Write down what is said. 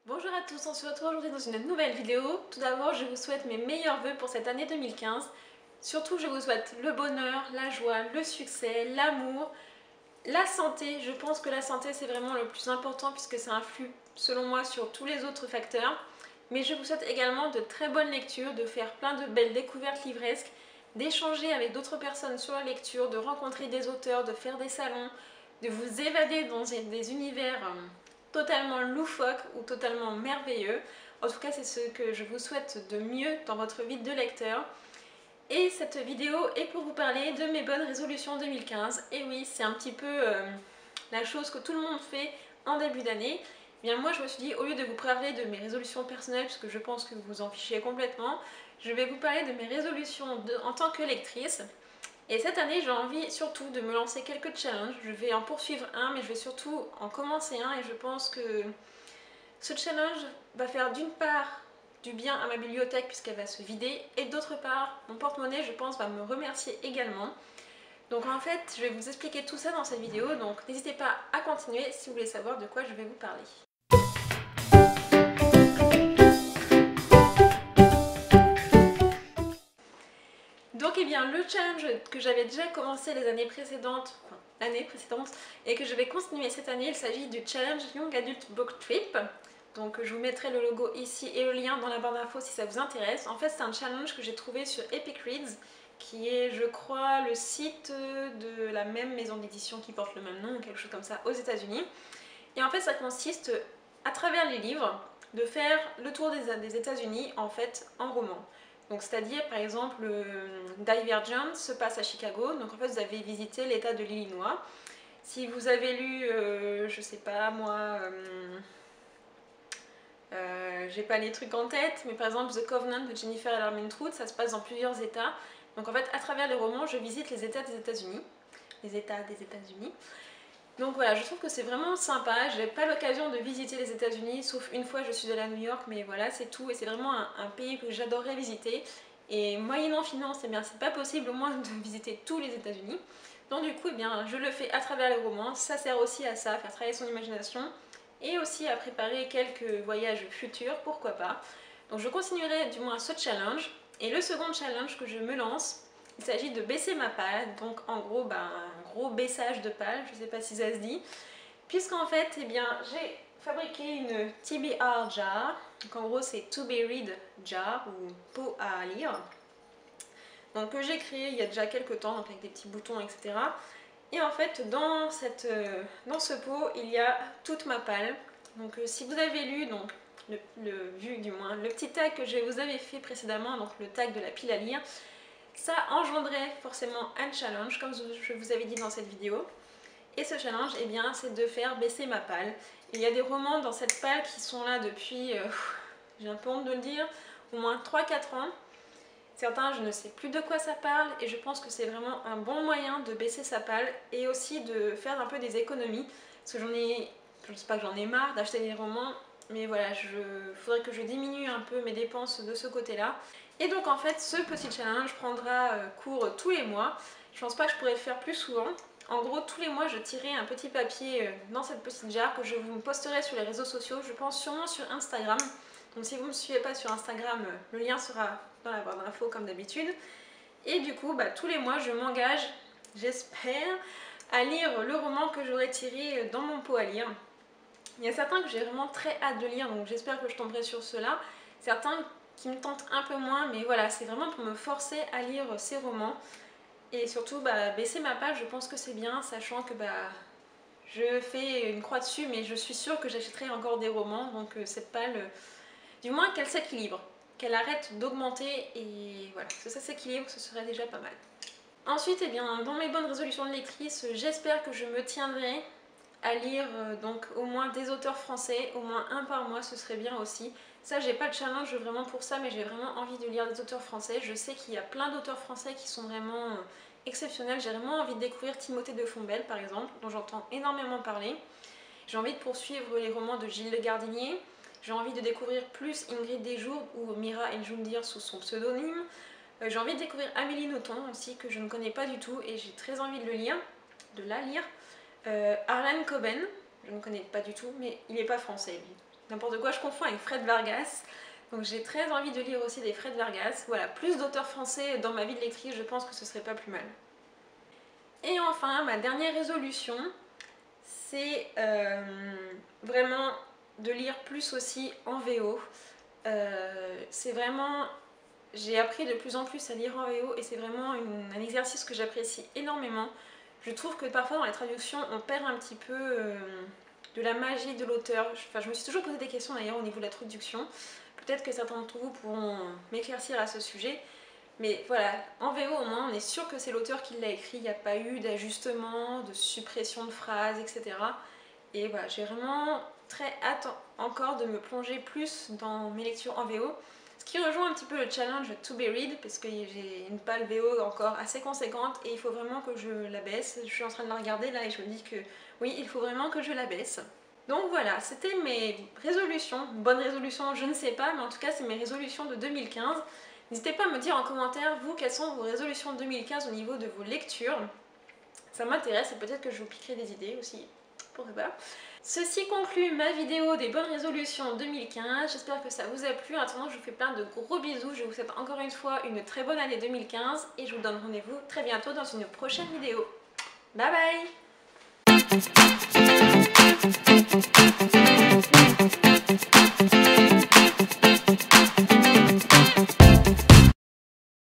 Bonjour à tous, on se retrouve aujourd'hui dans une nouvelle vidéo. Tout d'abord, je vous souhaite mes meilleurs vœux pour cette année 2015. Surtout, je vous souhaite le bonheur, la joie, le succès, l'amour, la santé. Je pense que la santé, c'est vraiment le plus important puisque ça influe, selon moi, sur tous les autres facteurs. Mais je vous souhaite également de très bonnes lectures, de faire plein de belles découvertes livresques, d'échanger avec d'autres personnes sur la lecture, de rencontrer des auteurs, de faire des salons, de vous évader dans des univers totalement loufoques ou totalement merveilleux. En tout cas, c'est ce que je vous souhaite de mieux dans votre vie de lecteur. Et cette vidéo est pour vous parler de mes bonnes résolutions 2015. Et oui, c'est un petit peu la chose que tout le monde fait en début d'année. Eh bien moi, je me suis dit, au lieu de vous parler de mes résolutions personnelles, puisque je pense que vous vous en fichez complètement, je vais vous parler de mes résolutions en tant que lectrice. Et cette année, j'ai envie surtout de me lancer quelques challenges. Je vais en poursuivre un, mais je vais surtout en commencer un. Et je pense que ce challenge va faire d'une part du bien à ma bibliothèque puisqu'elle va se vider, et d'autre part, mon porte-monnaie, je pense, va me remercier également. Donc en fait, je vais vous expliquer tout ça dans cette vidéo, donc n'hésitez pas à continuer si vous voulez savoir de quoi je vais vous parler. Donc eh bien, le challenge que j'avais déjà commencé les années précédentes, enfin l'année précédente, et que je vais continuer cette année, il s'agit du challenge Young Adult Book Trip. Donc je vous mettrai le logo ici et le lien dans la barre d'infos si ça vous intéresse. En fait, c'est un challenge que j'ai trouvé sur Epic Reads, qui est, je crois, le site de la même maison d'édition qui porte le même nom, ou quelque chose comme ça, aux États-Unis. Et en fait, ça consiste, à travers les livres, de faire le tour des États-Unis en fait en roman. Donc c'est-à-dire par exemple Divergent se passe à Chicago, donc en fait vous avez visité l'état de l'Illinois. Si vous avez lu, je sais pas moi, j'ai pas les trucs en tête, mais par exemple The Covenant de Jennifer Armentrout, ça se passe dans plusieurs états. Donc en fait à travers les romans je visite les états des États-Unis. Les états des États-Unis. Donc voilà, je trouve que c'est vraiment sympa. J'ai pas l'occasion de visiter les États-Unis, sauf une fois je suis allée à New York, mais voilà, c'est tout. Et c'est vraiment un pays que j'adorerais visiter. Et moyennant finance, eh bien c'est pas possible au moins de visiter tous les États-Unis. Donc du coup, eh bien, je le fais à travers les romans. Ça sert aussi à ça, à faire travailler son imagination. Et aussi à préparer quelques voyages futurs, pourquoi pas. Donc je continuerai du moins ce challenge. Et le second challenge que je me lance, il s'agit de baisser ma palle, donc en gros un gros baissage de palle, je ne sais pas si ça se dit, puisqu'en fait eh bien, j'ai fabriqué une TBR jar, donc en gros c'est To Be Read jar ou pot à lire, donc que j'ai créé il y a déjà quelques temps, donc avec des petits boutons etc. Et en fait dans ce pot il y a toute ma palle, donc si vous avez lu donc vu du moins le petit tag que je vous avais fait précédemment, donc le tag de la pile à lire, ça engendrait forcément un challenge, comme je vous avais dit dans cette vidéo. Et ce challenge, eh bien, c'est de faire baisser ma palle. Il y a des romans dans cette palle qui sont là depuis, j'ai un peu honte de le dire, au moins 3-4 ans. Certains, je ne sais plus de quoi ça parle, et je pense que c'est vraiment un bon moyen de baisser sa palle et aussi de faire un peu des économies. Parce que je ne sais pas que j'en ai marre d'acheter des romans, mais voilà, faudrait que je diminue un peu mes dépenses de ce côté-là. Et donc en fait, ce petit challenge prendra cours tous les mois. Je pense pas que je pourrais le faire plus souvent. En gros, tous les mois, je tirerai un petit papier dans cette petite jarre que je vous posterai sur les réseaux sociaux, je pense sûrement sur Instagram. Donc si vous ne me suivez pas sur Instagram, le lien sera dans la barre d'infos comme d'habitude. Et du coup, tous les mois, je m'engage, j'espère, à lire le roman que j'aurai tiré dans mon pot à lire. Il y a certains que j'ai vraiment très hâte de lire, donc j'espère que je tomberai sur ceux-là. Certains qui me tentent un peu moins, mais voilà, c'est vraiment pour me forcer à lire ces romans. Et surtout, baisser ma page, je pense que c'est bien, sachant que je fais une croix dessus, mais je suis sûre que j'achèterai encore des romans, donc cette palle, du moins qu'elle s'équilibre, qu'elle arrête d'augmenter, et voilà, que ça s'équilibre, ce serait déjà pas mal. Ensuite, eh bien, dans mes bonnes résolutions de lectrice, j'espère que je me tiendrai à lire donc au moins des auteurs français, au moins un par mois, ce serait bien aussi. Ça, j'ai pas de challenge vraiment pour ça, mais j'ai vraiment envie de lire des auteurs français. Je sais qu'il y a plein d'auteurs français qui sont vraiment exceptionnels. J'ai vraiment envie de découvrir Timothée de Fontbelle par exemple, dont j'entends énormément parler. J'ai envie de poursuivre les romans de Gilles Le Gardinier. J'ai envie de découvrir plus Ingrid Desjours ou Mira El Joundir sous son pseudonyme. J'ai envie de découvrir Amélie Nothomb aussi, que je ne connais pas du tout, et j'ai très envie de la lire. Harlan Coben, je ne connais pas du tout, mais il n'est pas français lui. n'importe quoi, je confonds avec Fred Vargas. Donc j'ai très envie de lire aussi des Fred Vargas. Voilà, plus d'auteurs français dans ma vie de lectrice, je pense que ce serait pas plus mal. Et enfin, ma dernière résolution, c'est vraiment de lire plus aussi en VO. C'est vraiment... J'ai appris de plus en plus à lire en VO et c'est vraiment un exercice que j'apprécie énormément. Je trouve que parfois dans les traductions, on perd un petit peu de la magie de l'auteur. Enfin, je me suis toujours posé des questions d'ailleurs au niveau de la traduction. Peut-être que certains d'entre vous pourront m'éclaircir à ce sujet. Mais voilà, en VO au moins, on est sûr que c'est l'auteur qui l'a écrit. Il n'y a pas eu d'ajustement, de suppression de phrases, etc. Et voilà, j'ai vraiment très hâte encore de me plonger plus dans mes lectures en VO. Ce qui rejoint un petit peu le challenge To Be Read, parce que j'ai une palle VO encore assez conséquente et il faut vraiment que je la baisse. Je suis en train de la regarder là et je me dis que oui, il faut vraiment que je la baisse. Donc voilà, c'était mes résolutions. Bonne résolution, je ne sais pas, mais en tout cas, c'est mes résolutions de 2015. N'hésitez pas à me dire en commentaire, vous, quelles sont vos résolutions de 2015 au niveau de vos lectures. Ça m'intéresse et peut-être que je vous piquerai des idées aussi. Pourquoi pas. Ceci conclut ma vidéo des bonnes résolutions 2015, j'espère que ça vous a plu. En attendant, je vous fais plein de gros bisous, je vous souhaite encore une fois une très bonne année 2015 et je vous donne rendez-vous très bientôt dans une prochaine vidéo. Bye bye.